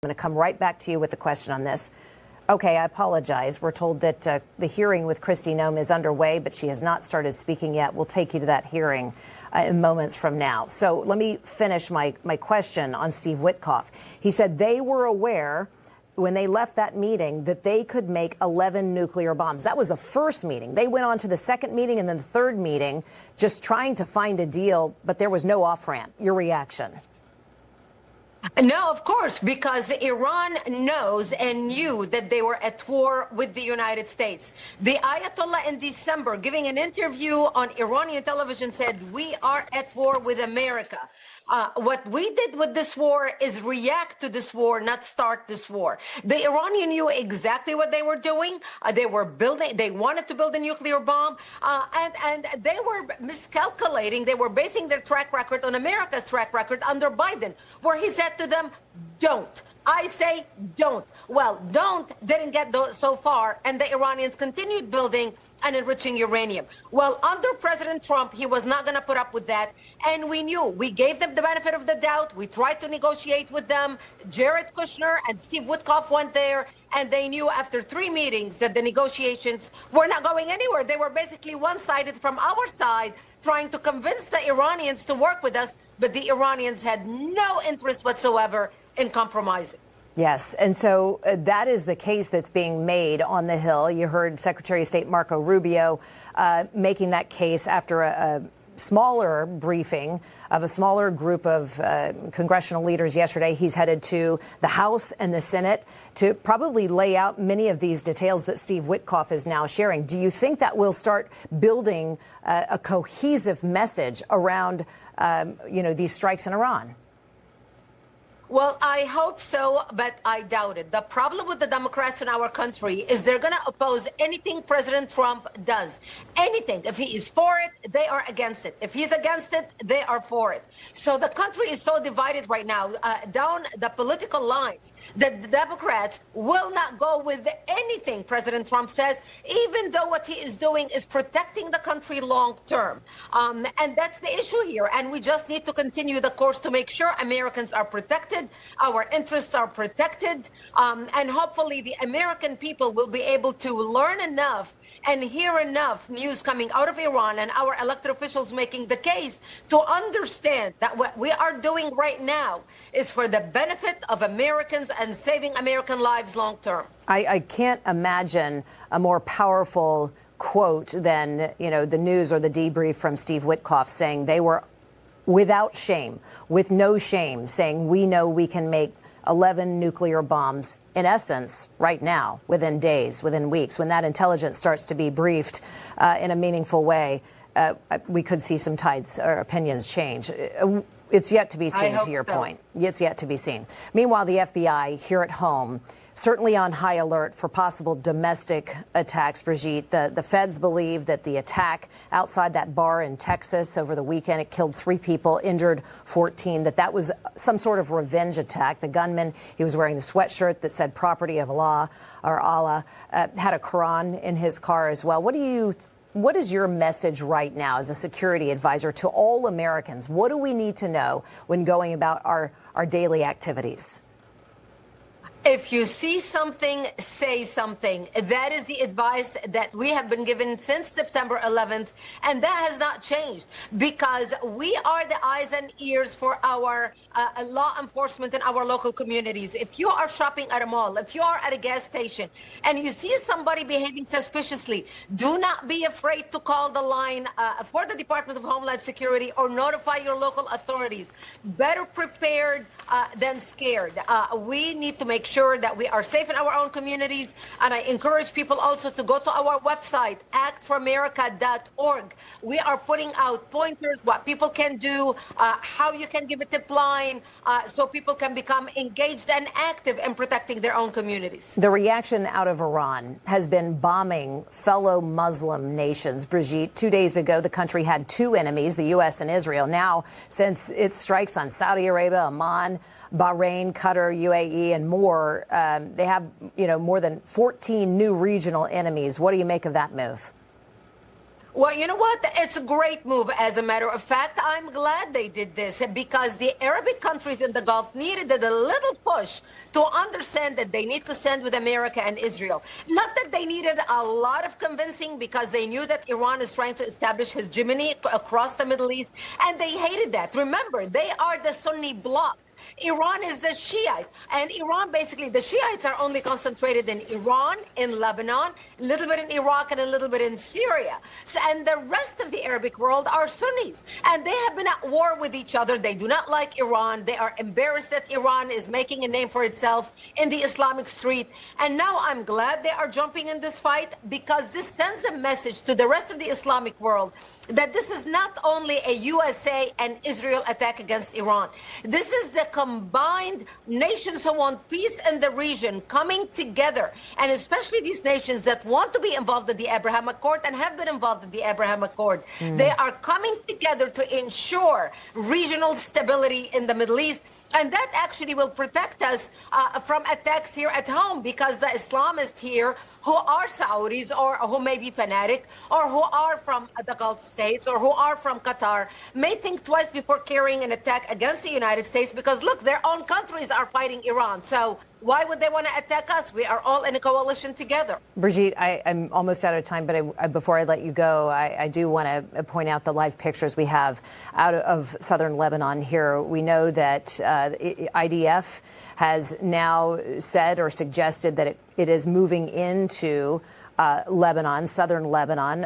I'm going to come right back to you with the question on this. Okay, I apologize. We're told that the hearing with Kristi Noem is underway, but she has not started speaking yet. We'll take you to that hearing in moments from now. So let me finish my question on Steve Witkoff. He said they were aware when they left that meeting that they could make 11 nuclear bombs. That was the first meeting. They went on to the second meeting and then the third meeting, just trying to find a deal, but there was no off-ramp. Your reaction? No, of course, because Iran knows and knew that they were at war with the United States. The Ayatollah in December, giving an interview on Iranian television, said, we are at war with America. What we did with this war is react to this war, not start this war. The Iranian knew exactly what they were doing. They wanted to build a nuclear bomb, and they were miscalculating. They were basing their track record on America's track record under Biden, where he said to them, don't. I say don't. Well, don't didn't get so far, and the Iranians continued building and enriching uranium. Well, under President Trump, he was not going to put up with that, and we knew. We gave them the benefit of the doubt. We tried to negotiate with them. Jared Kushner and Steve Witkoff went there, and they knew after 3 meetings that the negotiations were not going anywhere. They were basically one-sided from our side, trying to convince the Iranians to work with us, but the Iranians had no interest whatsoever in compromising. Yes, and so that is the case that's being made on the Hill. You heard Secretary of State Marco Rubio making that case after a smaller briefing of a smaller group of congressional leaders yesterday. He's headed to the House and the Senate to probably lay out many of these details that Steve Witkoff is now sharing. Do you think that will start building a cohesive message around, these strikes in Iran? Well, I hope so, but I doubt it. The problem with the Democrats in our country is they're going to oppose anything President Trump does. Anything. If he is for it, they are against it. If he's against it, they are for it. So the country is so divided right now down the political lines that the Democrats will not go with anything President Trump says, even though what he is doing is protecting the country long term. And that's the issue here. And we just need to continue the course to make sure Americans are protected. Our interests are protected, and hopefully the American people will be able to learn enough and hear enough news coming out of Iran and our elected officials making the case to understand that what we are doing right now is for the benefit of Americans and saving American lives long term. I can't imagine a more powerful quote than, the news or the debrief from Steve Witkoff saying they were without shame, with no shame, saying we know we can make 11 nuclear bombs, in essence, right now, within days, within weeks. When that intelligence starts to be briefed in a meaningful way, we could see some tides or opinions change. It's yet to be seen, to your point. It's yet to be seen. Meanwhile, the FBI here at home, certainly on high alert for possible domestic attacks, Brigitte. The feds believe that the attack outside that bar in Texas over the weekend, it killed 3 people, injured 14, that was some sort of revenge attack. The gunman, he was wearing the sweatshirt that said property of Allah, had a Quran in his car as well. What is your message right now as a security advisor to all Americans? What do we need to know when going about our daily activities? If you see something, say something. That is the advice that we have been given since September 11th, and that has not changed because we are the eyes and ears for our law enforcement in our local communities. If you are shopping at a mall, if you are at a gas station, and you see somebody behaving suspiciously, do not be afraid to call the line for the Department of Homeland Security or notify your local authorities. Better prepared than scared. We need to make sure that we are safe in our own communities. And I encourage people also to go to our website, actforamerica.org. We are putting out pointers, what people can do, how you can give a tip line, so people can become engaged and active in protecting their own communities. The reaction out of Iran has been bombing fellow Muslim nations. Brigitte, 2 days ago, the country had 2 enemies, the U.S. and Israel. Now, since its strikes on Saudi Arabia, Oman, Bahrain, Qatar, UAE, and more, they have, more than 14 new regional enemies. What do you make of that move? Well, you know what? It's a great move. As a matter of fact, I'm glad they did this because the Arabic countries in the Gulf needed a little push to understand that they need to stand with America and Israel. Not that they needed a lot of convincing because they knew that Iran is trying to establish hegemony across the Middle East, and they hated that. Remember, they are the Sunni bloc. Iran is the Shiite. And Iran, basically, the Shiites are only concentrated in Iran, in Lebanon, a little bit in Iraq, and a little bit in Syria. So, and the rest of the Arabic world are Sunnis. And they have been at war with each other. They do not like Iran. They are embarrassed that Iran is making a name for itself in the Islamic street. And now I'm glad they are jumping in this fight because this sends a message to the rest of the Islamic world that this is not only a USA and Israel attack against Iran. This is the combined nations who want peace in the region coming together, and especially these nations that want to be involved in the Abraham Accord and have been involved in the Abraham Accord. They are coming together to ensure regional stability in the Middle East. And that actually will protect us from attacks here at home because the Islamists here who are Saudis or who may be fanatic or who are from the Gulf states or who are from Qatar may think twice before carrying an attack against the United States because, look, their own countries are fighting Iran. So why would they want to attack us? We are all in a coalition together. Brigitte, I'm almost out of time, but before I let you go, I do want to point out the live pictures we have out of southern Lebanon here. We know that IDF has now said or suggested that it is moving into Lebanon, southern Lebanon.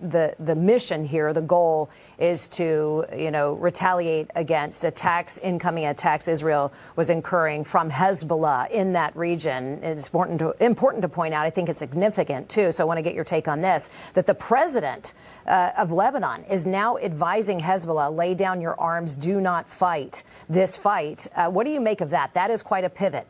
The mission here, the goal is to, retaliate against incoming attacks Israel was incurring from Hezbollah in that region. It's important to point out, I think it's significant too, so I want to get your take on this, that the president of Lebanon is now advising Hezbollah, lay down your arms, do not fight this fight. What do you make of that? That is quite a pivot.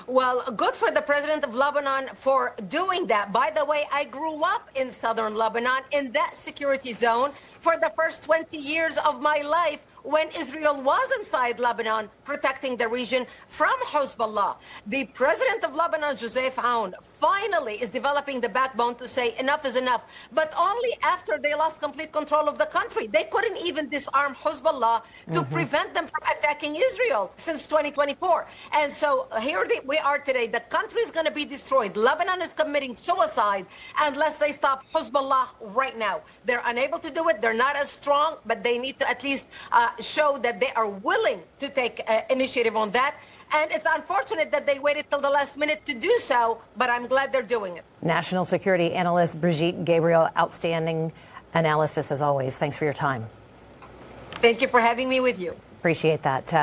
Well, good for the president of Lebanon for doing that. By the way, I grew up in southern Lebanon in that security zone for the first 20 years of my life when Israel was inside Lebanon protecting the region from Hezbollah. The president of Lebanon, Joseph Aoun, finally is developing the backbone to say enough is enough, but only after they lost complete control of the country. They couldn't even disarm Hezbollah to prevent them from attacking Israel since 2024. And so here we are today. The country is going to be destroyed. Lebanon is committing suicide unless they stop Hezbollah right now. They're unable to do it. They're not as strong, but they need to at least show that they are willing to take initiative on that. And it's unfortunate that they waited till the last minute to do so, but I'm glad they're doing it. National security analyst Brigitte Gabriel, outstanding analysis as always. Thanks for your time. Thank you for having me with you. Appreciate that.